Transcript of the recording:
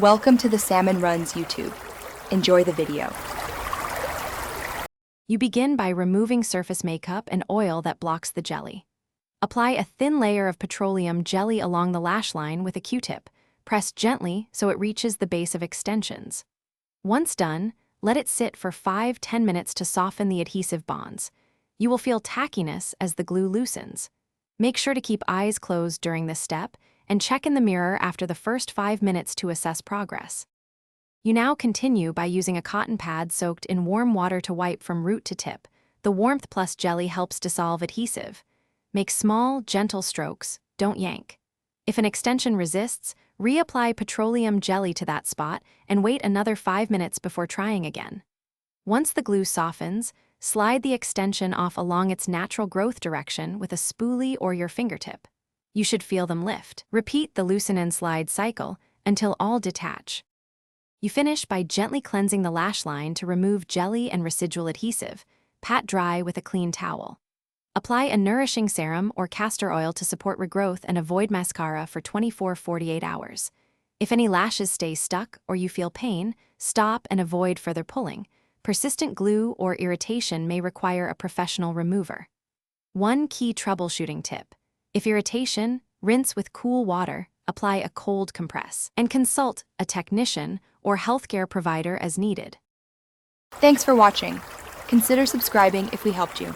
Welcome to the Salmon Runs YouTube. Enjoy the video. You begin by removing surface makeup and oil that blocks the jelly. Apply a thin layer of petroleum jelly along the lash line with a Q-tip. Press gently so it reaches the base of extensions. Once done, let it sit for 5–10 minutes to soften the adhesive bonds. You will feel tackiness as the glue loosens. Make sure to keep eyes closed during this step and check in the mirror after the first 5 minutes to assess progress. You now continue by using a cotton pad soaked in warm water to wipe from root to tip. The warmth plus jelly helps dissolve adhesive. Make small, gentle strokes, don't yank. If an extension resists, reapply petroleum jelly to that spot and wait another 5 minutes before trying again. Once the glue softens, slide the extension off along its natural growth direction with a spoolie or your fingertip. You should feel them lift. Repeat the loosen and slide cycle until all detach. You finish by gently cleansing the lash line to remove jelly and residual adhesive. Pat dry with a clean towel. Apply a nourishing serum or castor oil to support regrowth and avoid mascara for 24–48 hours. If any lashes stay stuck or you feel pain, stop and avoid further pulling. Persistent glue or irritation may require a professional remover. One key troubleshooting tip: if irritation, rinse with cool water, apply a cold compress, and consult a technician or healthcare provider as needed. Thanks for watching. Consider subscribing if we helped you.